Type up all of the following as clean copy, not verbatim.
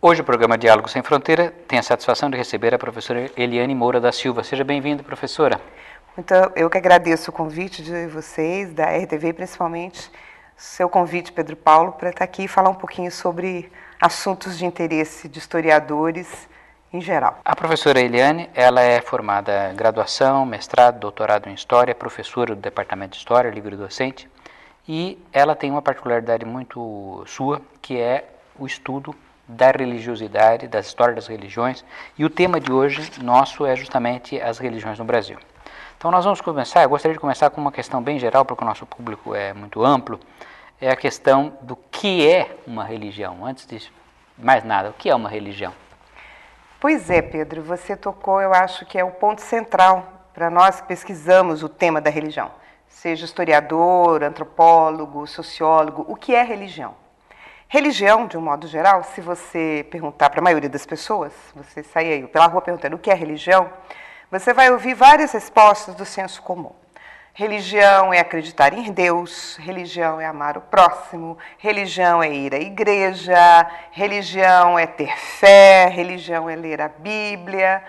Hoje o programa Diálogo Sem Fronteira tem a satisfação de receber a professora Eliane Moura da Silva. Seja bem-vinda, professora. Então, eu que agradeço o convite de vocês, da RTV, principalmente seu convite, Pedro Paulo, para estar aqui e falar um pouquinho sobre assuntos de interesse de historiadores em geral. A professora Eliane, ela é formada em graduação, mestrado, doutorado em História, professora do Departamento de História, livre-docente, e ela tem uma particularidade muito sua, que é o estudo da religiosidade, das histórias das religiões, e o tema de hoje nosso é justamente as religiões no Brasil. Então nós vamos começar, eu gostaria de começar com uma questão bem geral, porque o nosso público é muito amplo, é a questão do que é uma religião. Antes de mais nada, o que é uma religião? Pois é, Pedro, você tocou, eu acho que é o ponto central para nós que pesquisamos o tema da religião. Seja historiador, antropólogo, sociólogo, o que é religião? Religião, de um modo geral, se você perguntar para a maioria das pessoas, você sair aí pela rua perguntando o que é religião, você vai ouvir várias respostas do senso comum. Religião é acreditar em Deus, religião é amar o próximo, religião é ir à igreja, religião é ter fé, religião é ler a Bíblia.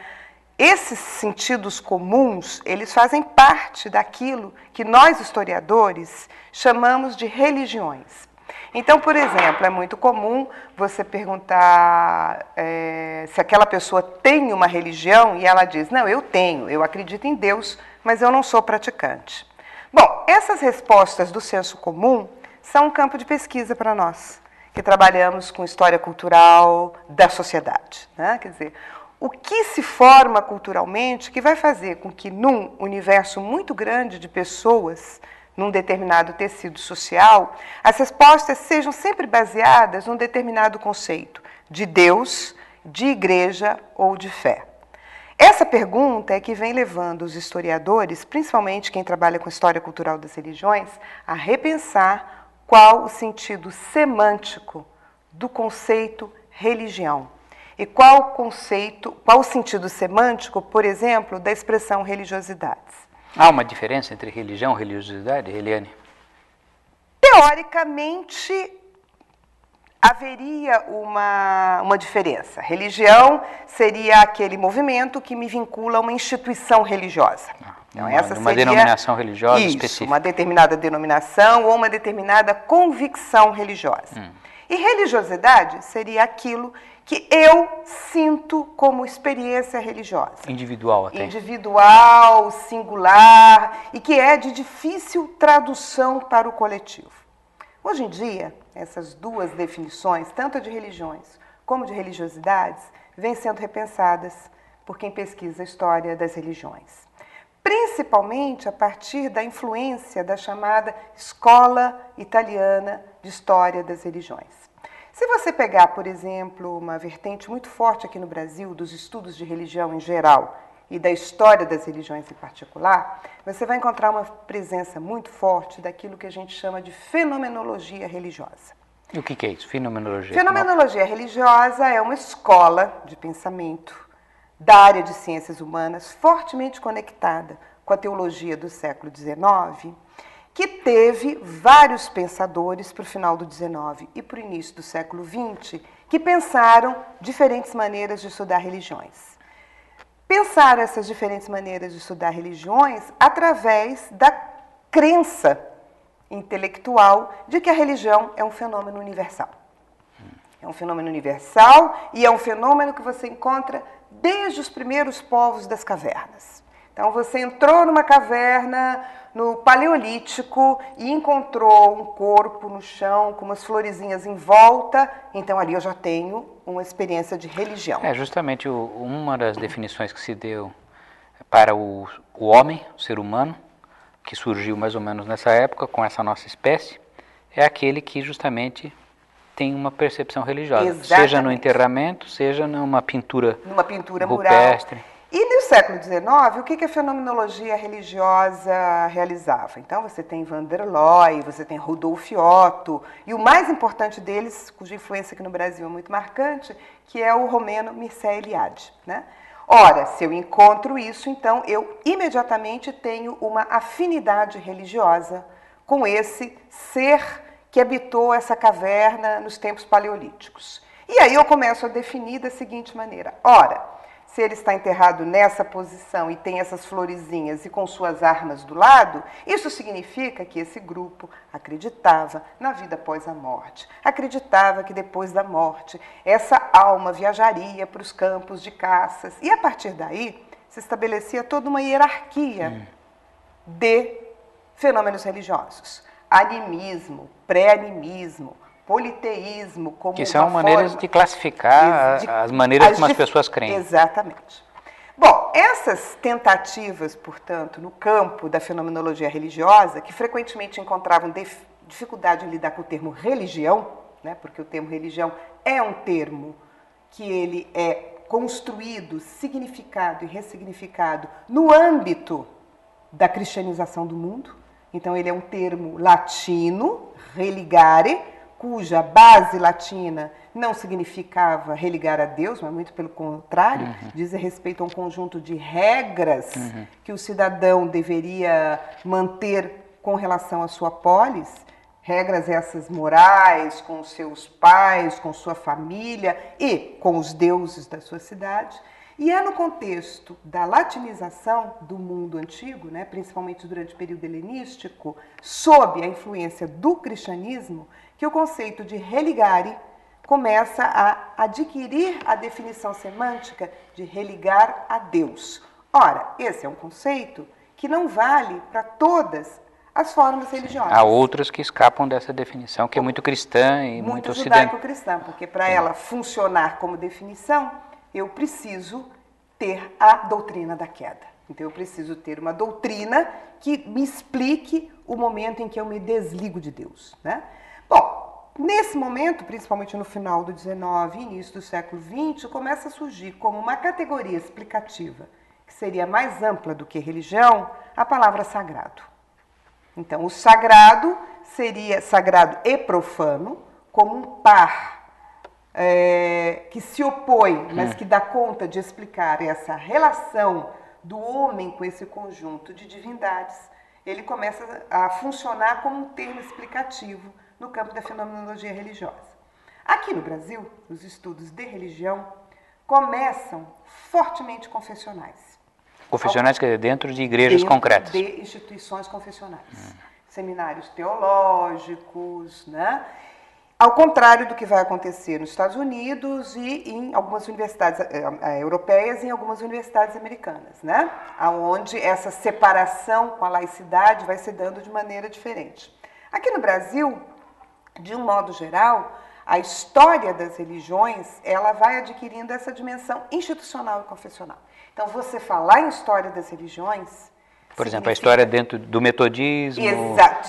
Esses sentidos comuns, eles fazem parte daquilo que nós, historiadores, chamamos de religiões. Então, por exemplo, é muito comum você perguntar se aquela pessoa tem uma religião e ela diz, não, eu tenho, eu acredito em Deus, mas eu não sou praticante. Bom, essas respostas do senso comum são um campo de pesquisa para nós, que trabalhamos com história cultural da sociedade, né? Quer dizer, o que se forma culturalmente que vai fazer com que num universo muito grande de pessoas, num determinado tecido social, as respostas sejam sempre baseadas num determinado conceito de Deus, de igreja ou de fé. Essa pergunta é que vem levando os historiadores, principalmente quem trabalha com história cultural das religiões, a repensar qual o sentido semântico do conceito religião. E qual o sentido semântico, por exemplo, da expressão religiosidades. Há uma diferença entre religião e religiosidade, Eliane? Teoricamente, haveria uma diferença. Religião seria aquele movimento que me vincula a uma instituição religiosa. Então, essa seria uma denominação religiosa específica. Uma determinada denominação ou uma determinada convicção religiosa. E religiosidade seria aquilo que eu sinto como experiência religiosa. Individual até. Individual, singular, e que é de difícil tradução para o coletivo. Hoje em dia, essas duas definições, tanto de religiões como de religiosidades, vêm sendo repensadas por quem pesquisa a história das religiões. Principalmente a partir da influência da chamada Escola Italiana de História das Religiões. Se você pegar, por exemplo, uma vertente muito forte aqui no Brasil dos estudos de religião em geral e da história das religiões em particular, você vai encontrar uma presença muito forte daquilo que a gente chama de fenomenologia religiosa. E o que é isso, fenomenologia? Fenomenologia religiosa é uma escola de pensamento da área de ciências humanas fortemente conectada com a teologia do século XIX, que teve vários pensadores para o final do XIX e para o início do século XX que pensaram diferentes maneiras de estudar religiões. Pensaram essas diferentes maneiras de estudar religiões através da crença intelectual de que a religião é um fenômeno universal. É um fenômeno universal e é um fenômeno que você encontra desde os primeiros povos das cavernas. Então, você entrou numa caverna no Paleolítico e encontrou um corpo no chão com umas florezinhas em volta, então ali eu já tenho uma experiência de religião. É justamente uma das definições que se deu para o homem, o ser humano, que surgiu mais ou menos nessa época com essa nossa espécie, é aquele que justamente tem uma percepção religiosa, Exatamente. Seja no enterramento, seja numa pintura rupestre. Mural. E no século XIX, o que a fenomenologia religiosa realizava? Então, você tem Van der Loy, você tem Rudolf Otto, e o mais importante deles, cuja influência aqui no Brasil é muito marcante, que é o romeno Mircea Eliade, né? Ora, se eu encontro isso, então eu imediatamente tenho uma afinidade religiosa com esse ser que habitou essa caverna nos tempos paleolíticos. E aí eu começo a definir da seguinte maneira: ora, se ele está enterrado nessa posição e tem essas florezinhas e com suas armas do lado, isso significa que esse grupo acreditava na vida após a morte. Acreditava que depois da morte essa alma viajaria para os campos de caças. E a partir daí se estabelecia toda uma hierarquia de fenômenos religiosos. Animismo, pré-animismo, politeísmo, como que são maneiras de classificar as maneiras como as pessoas creem. Exatamente. Bom, essas tentativas, portanto, no campo da fenomenologia religiosa, que frequentemente encontravam dificuldade em lidar com o termo religião, né, porque o termo religião é um termo que ele é construído, significado e ressignificado no âmbito da cristianização do mundo. Então, ele é um termo latino, religare, cuja base latina não significava religar a Deus, mas muito pelo contrário, diz respeito a um conjunto de regras que o cidadão deveria manter com relação à sua polis, regras essas morais, com seus pais, com sua família e com os deuses da sua cidade. E é no contexto da latinização do mundo antigo, né, principalmente durante o período helenístico, sob a influência do cristianismo, que o conceito de religare começa a adquirir a definição semântica de religar a Deus. Ora, esse é um conceito que não vale para todas as formas religiosas. Há outras que escapam dessa definição, que é muito cristã e muito ocidental. Judaico-cristã, porque para ela funcionar como definição, eu preciso ter a doutrina da queda. Então, eu preciso ter uma doutrina que me explique o momento em que eu me desligo de Deus, né? Bom, nesse momento, principalmente no final do XIX e início do século XX, começa a surgir como uma categoria explicativa, que seria mais ampla do que religião, a palavra sagrado. Então, o sagrado seria sagrado e profano, como um par que se opõe, mas que dá conta de explicar essa relação do homem com esse conjunto de divindades. Ele começa a funcionar como um termo explicativo no campo da fenomenologia religiosa. Aqui no Brasil, os estudos de religião começam fortemente confessionais. Confessionais, quer dizer, dentro de igrejas concretas. De instituições confessionais. Seminários teológicos, né? Ao contrário do que vai acontecer nos Estados Unidos e em algumas universidades europeias e em algumas universidades americanas, né? Onde essa separação com a laicidade vai se dando de maneira diferente. Aqui no Brasil, de um modo geral, a história das religiões ela vai adquirindo essa dimensão institucional e confessional. Então, você falar em história das religiões... Por exemplo, a história dentro do metodismo,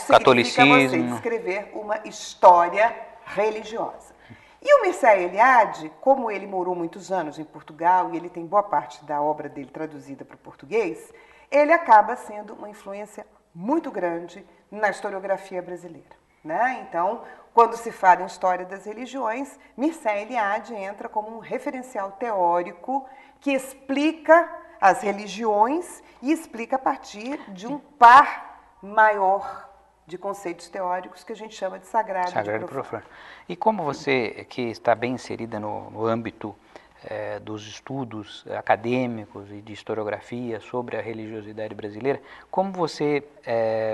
catolicismo... Significa você descrever uma história religiosa. E o Mircea Eliade, como ele morou muitos anos em Portugal e ele tem boa parte da obra dele traduzida para o português, ele acaba sendo uma influência muito grande na historiografia brasileira, né? Então, quando se fala em história das religiões, Mircea Eliade entra como um referencial teórico que explica as religiões e explica a partir de um par maior de conceitos teóricos que a gente chama de sagrado e profano. E como você, que está bem inserida no âmbito dos estudos acadêmicos e de historiografia sobre a religiosidade brasileira, como você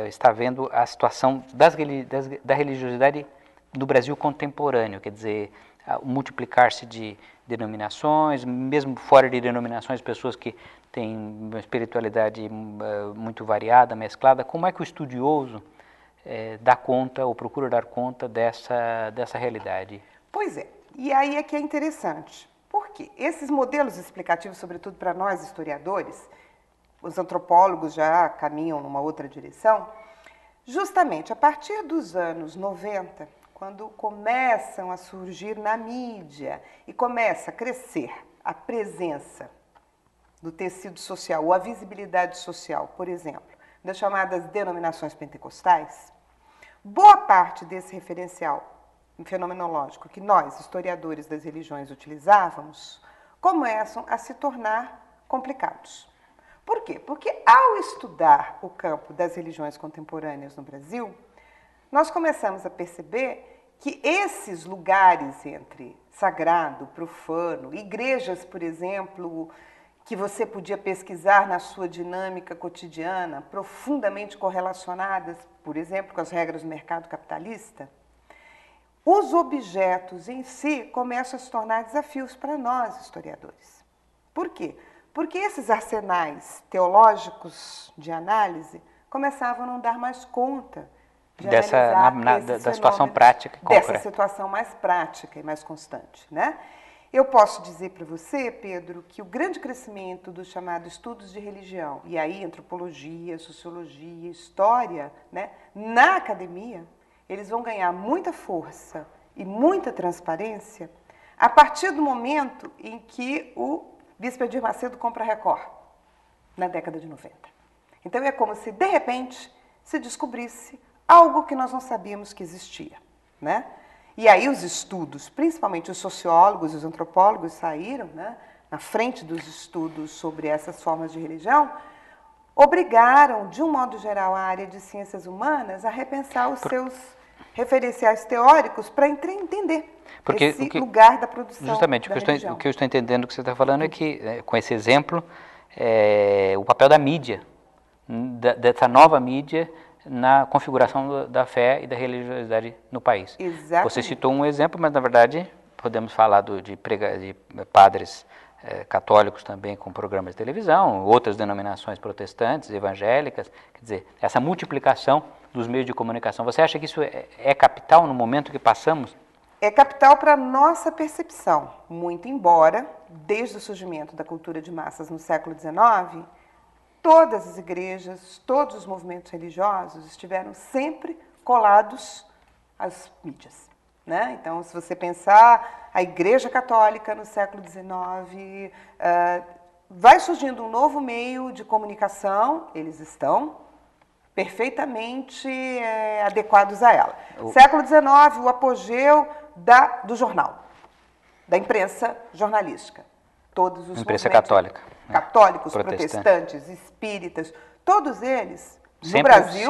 está vendo a situação da religiosidade no Brasil contemporâneo, quer dizer, o multiplicar-se de denominações, mesmo fora de denominações, pessoas que têm uma espiritualidade muito variada, mesclada, como é que o estudioso dá conta ou procura dar conta dessa realidade? Pois é, e aí é que é interessante. Por quê? Esses modelos explicativos, sobretudo para nós historiadores, os antropólogos já caminham numa outra direção, justamente a partir dos anos 90, quando começam a surgir na mídia e começa a crescer a presença do tecido social, ou a visibilidade social, por exemplo, das chamadas denominações pentecostais, boa parte desse referencial fenomenológico que nós, historiadores das religiões, utilizávamos, começam a se tornar complicados. Por quê? Porque ao estudar o campo das religiões contemporâneas no Brasil, nós começamos a perceber que esses lugares entre sagrado, profano, igrejas, por exemplo, que você podia pesquisar na sua dinâmica cotidiana, profundamente correlacionadas, por exemplo, com as regras do mercado capitalista, os objetos em si começam a se tornar desafios para nós, historiadores. Por quê? Porque esses arsenais teológicos de análise começavam a não dar mais conta de analisar da situação prática. Dessa situação mais prática e mais constante, né? Eu posso dizer para você, Pedro, que o grande crescimento dos chamados estudos de religião, e aí antropologia, sociologia, história, né, na academia, eles vão ganhar muita força e muita transparência a partir do momento em que o Bispo Edir Macedo compra a Record, na década de 90. Então é como se, de repente, se descobrisse algo que nós não sabíamos que existia, né? E aí os estudos, principalmente os sociólogos e os antropólogos saíram, né, na frente dos estudos sobre essas formas de religião, obrigaram, de um modo geral, a área de ciências humanas a repensar os seus referenciais teóricos para entender esse lugar da produção justamente, da religião. O que eu estou entendendo que você está falando é que, com esse exemplo, o papel da mídia, dessa nova mídia, na configuração da fé e da religiosidade no país. Exatamente. Você citou um exemplo, mas na verdade podemos falar de padres católicos também com programas de televisão, outras denominações protestantes, evangélicas, quer dizer, essa multiplicação dos meios de comunicação. Você acha que isso é capital no momento que passamos? É capital para a nossa percepção, muito embora, desde o surgimento da cultura de massas no século XIX, todas as igrejas, todos os movimentos religiosos estiveram sempre colados às mídias, né? Então, se você pensar a Igreja Católica no século XIX, vai surgindo um novo meio de comunicação, eles estão perfeitamente adequados a ela. Século XIX, o apogeu do jornal, da imprensa jornalística. Todos os imprensa católica. Católicos, protestantes, espíritas, todos eles, sempre no Brasil,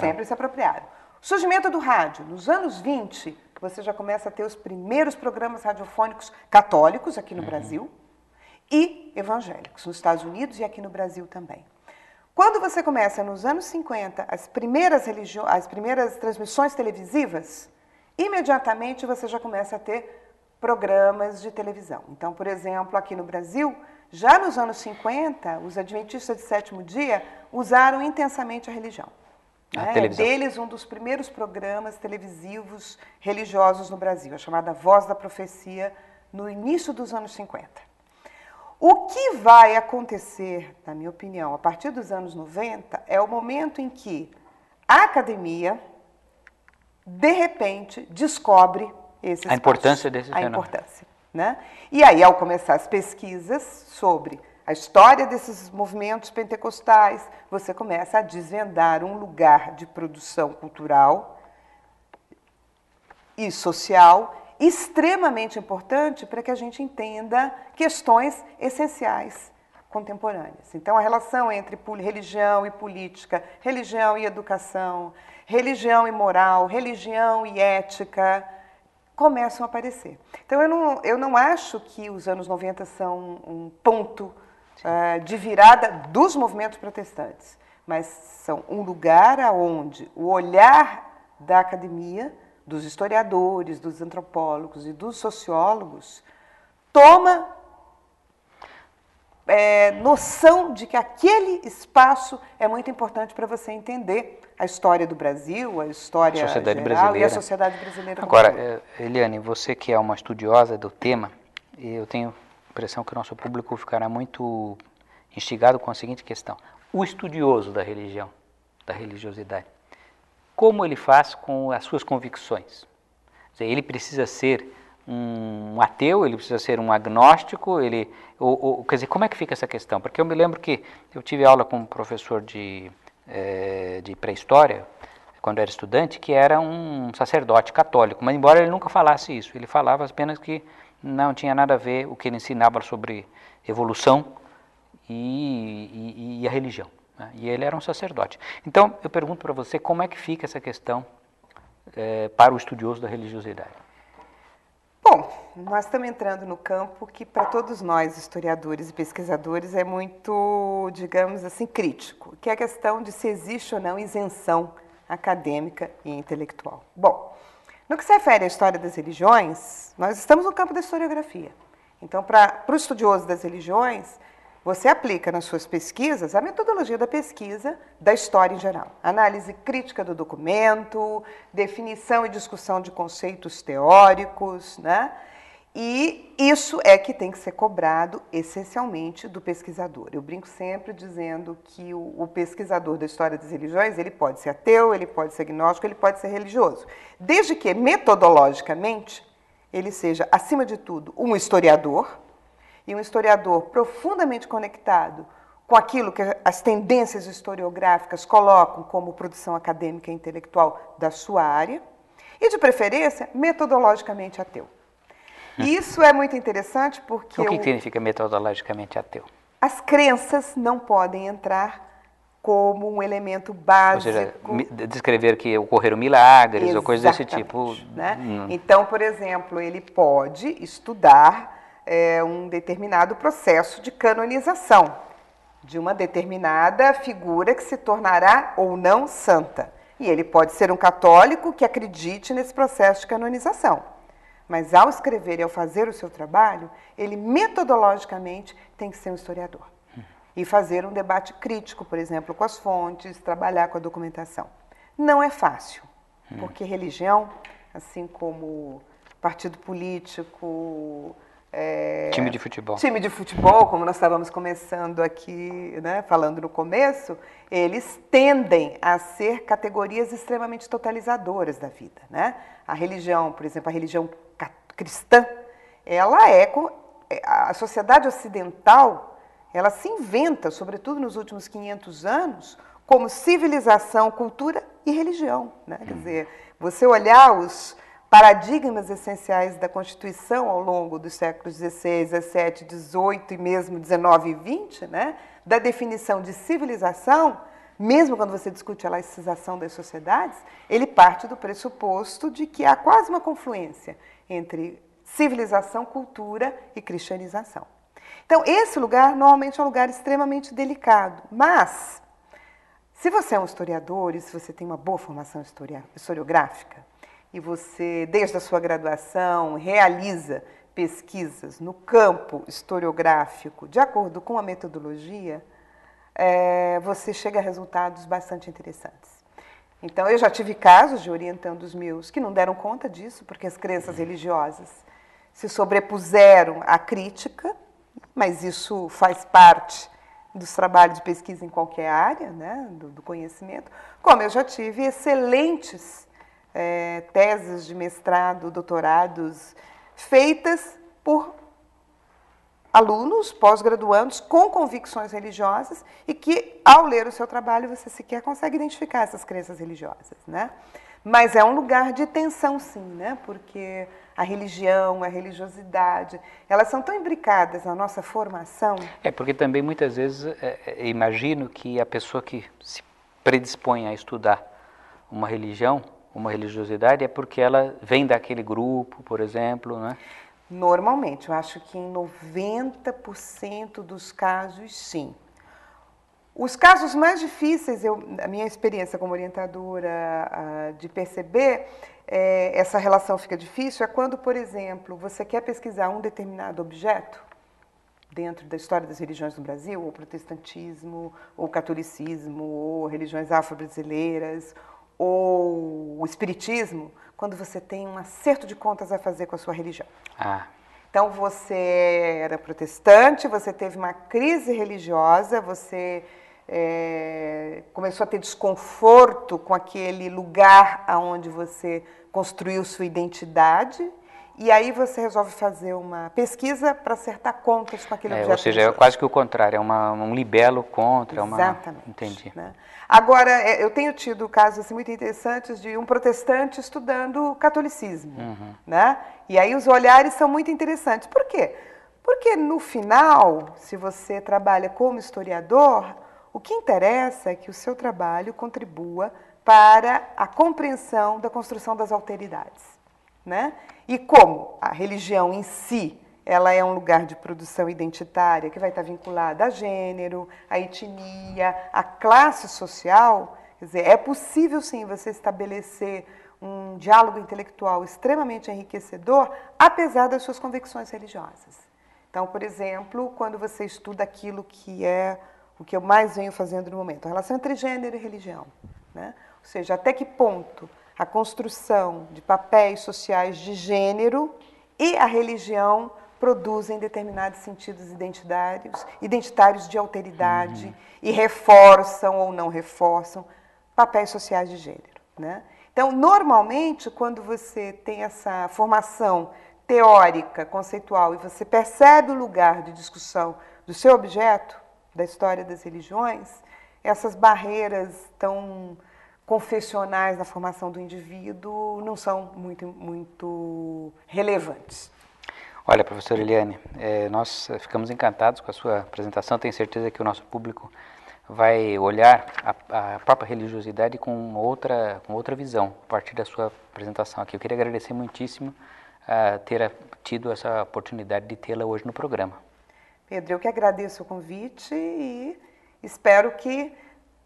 sempre se apropriaram. O surgimento do rádio, nos anos 20, que você já começa a ter os primeiros programas radiofônicos católicos aqui no Brasil e evangélicos, nos Estados Unidos e aqui no Brasil também. Quando você começa, nos anos 50, as primeiras transmissões televisivas, imediatamente você já começa a ter programas de televisão. Então, por exemplo, aqui no Brasil, já nos anos 50, os adventistas de sétimo dia usaram intensamente a religião. É deles um dos primeiros programas televisivos religiosos no Brasil, a chamada Voz da Profecia, no início dos anos 50. O que vai acontecer, na minha opinião, a partir dos anos 90, é o momento em que a academia, de repente, descobre a importância desse fenômeno. Importância, né? E aí, ao começar as pesquisas sobre a história desses movimentos pentecostais, você começa a desvendar um lugar de produção cultural e social extremamente importante para que a gente entenda questões essenciais contemporâneas. Então, a relação entre religião e política, religião e educação, religião e moral, religião e ética, começam a aparecer. Então, eu não acho que os anos 90 são um ponto de virada dos movimentos protestantes, mas são um lugar onde o olhar da academia, dos historiadores, dos antropólogos e dos sociólogos toma noção de que aquele espaço é muito importante para você entender a história do Brasil, a história geral e a sociedade brasileira. Agora, Eliane, você que é uma estudiosa do tema, eu tenho a impressão que o nosso público ficará muito instigado com a seguinte questão. O estudioso da religião, da religiosidade, como ele faz com as suas convicções? Quer dizer, ele precisa ser um ateu, ele precisa ser um agnóstico, quer dizer, como é que fica essa questão? Porque eu me lembro que eu tive aula com um professor de pré-história, quando eu era estudante, que era um sacerdote católico, mas embora ele nunca falasse isso, ele falava apenas que não tinha nada a ver o que ele ensinava sobre evolução e a religião, né? E ele era um sacerdote. Então, eu pergunto para você, como é que fica essa questão para o estudioso da religiosidade? Bom, nós estamos entrando no campo que para todos nós, historiadores e pesquisadores, é muito, digamos assim, crítico, que é a questão de se existe ou não isenção acadêmica e intelectual. Bom, no que se refere à história das religiões, nós estamos no campo da historiografia. Então, para o estudioso das religiões, você aplica nas suas pesquisas a metodologia da pesquisa da história em geral. Análise crítica do documento, definição e discussão de conceitos teóricos, né? E isso é que tem que ser cobrado essencialmente do pesquisador. Eu brinco sempre dizendo que o pesquisador da história das religiões, ele pode ser ateu, ele pode ser agnóstico, ele pode ser religioso. Desde que, metodologicamente, ele seja, acima de tudo, um historiador, e um historiador profundamente conectado com aquilo que as tendências historiográficas colocam como produção acadêmica e intelectual da sua área, e, de preferência, metodologicamente ateu. Isso é muito interessante porque... O que significa metodologicamente ateu? As crenças não podem entrar como um elemento básico. Ou seja, descrever que ocorreram milagres. Exatamente, ou coisas desse tipo. Né? Então, por exemplo, ele pode estudar um determinado processo de canonização de uma determinada figura que se tornará ou não santa. E ele pode ser um católico que acredite nesse processo de canonização. Mas ao escrever e ao fazer o seu trabalho, ele metodologicamente tem que ser um historiador. E fazer um debate crítico, por exemplo, com as fontes, trabalhar com a documentação. Não é fácil, porque religião, assim como partido político... time de futebol. Time de futebol, como nós estávamos começando aqui, né, falando no começo, eles tendem a ser categorias extremamente totalizadoras da vida, né? A religião, por exemplo, a religião cristã, ela a sociedade ocidental, ela se inventa, sobretudo nos últimos 500 anos, como civilização, cultura e religião, né? Quer dizer, você olhar os paradigmas essenciais da Constituição ao longo dos séculos XVI, XVII, XVIII e mesmo XIX e XX, né? Da definição de civilização, mesmo quando você discute a laicização das sociedades, ele parte do pressuposto de que há quase uma confluência entre civilização, cultura e cristianização. Então, esse lugar normalmente é um lugar extremamente delicado, mas se você é um historiador e se você tem uma boa formação historiográfica, e você, desde a sua graduação, realiza pesquisas no campo historiográfico de acordo com a metodologia, você chega a resultados bastante interessantes. Então, eu já tive casos de orientandos meus que não deram conta disso, porque as crenças religiosas se sobrepuseram à crítica, mas isso faz parte dos trabalhos de pesquisa em qualquer área, né, do conhecimento, como eu já tive excelentes teses de mestrado, doutorados, feitas por alunos, pós-graduandos, com convicções religiosas e que, ao ler o seu trabalho, você sequer consegue identificar essas crenças religiosas, né? Mas é um lugar de tensão, sim, né? Porque a religião, a religiosidade, elas são tão imbricadas na nossa formação. Porque também, muitas vezes, imagino que a pessoa que se predispõe a estudar uma religião, uma religiosidade, é porque ela vem daquele grupo, por exemplo, né? Normalmente, eu acho que em 90% dos casos, sim. Os casos mais difíceis, a minha experiência como orientadora de perceber, essa relação fica difícil, é quando, por exemplo, você quer pesquisar um determinado objeto dentro da história das religiões no Brasil, ou protestantismo, ou catolicismo, ou religiões afro-brasileiras, ou o espiritismo, quando você tem um acerto de contas a fazer com a sua religião. Então, você era protestante, você teve uma crise religiosa, você começou a ter desconforto com aquele lugar onde você construiu sua identidade, e aí você resolve fazer uma pesquisa para acertar contas com aquele objeto. Ou seja, é quase que o contrário, é um libelo contra. Exatamente. Entendi. Né? Agora, eu tenho tido casos assim, muito interessantes de um protestante estudando catolicismo. Né? E aí os olhares são muito interessantes. Por quê? Porque no final, se você trabalha como historiador, o que interessa é que o seu trabalho contribua para a compreensão da construção das alteridades. né? E como a religião em si, ela é um lugar de produção identitária que vai estar vinculada a gênero, a etnia, a classe social, quer dizer, é possível sim você estabelecer um diálogo intelectual extremamente enriquecedor, apesar das suas convicções religiosas. Então, por exemplo, quando você estuda aquilo que é o que eu mais venho fazendo no momento, a relação entre gênero e religião, né? Ou seja, até que ponto a construção de papéis sociais de gênero e a religião produzem determinados sentidos identitários de alteridade e reforçam ou não reforçam papéis sociais de gênero, né? Então, normalmente, quando você tem essa formação teórica, conceitual, e você percebe o lugar de discussão do seu objeto, da história das religiões, essas barreiras tão confessionais na formação do indivíduo não são muito relevantes. Olha, professora Eliane, nós ficamos encantados com a sua apresentação. Tenho certeza que o nosso público vai olhar a própria religiosidade com outra visão a partir da sua apresentação aqui. Eu queria agradecer muitíssimo ter tido essa oportunidade de tê-la hoje no programa. Pedro, eu que agradeço o convite e espero que,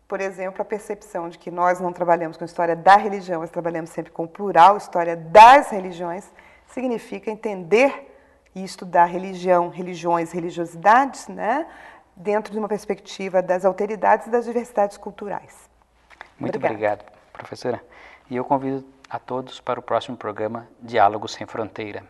por exemplo, a percepção de que nós não trabalhamos com a história da religião, nós trabalhamos sempre com o plural, história das religiões, significa entender e estudar religião, religiões, religiosidades, né, dentro de uma perspectiva das alteridades e das diversidades culturais. Muito obrigado, professora. E eu convido a todos para o próximo programa Diálogos Sem Fronteira.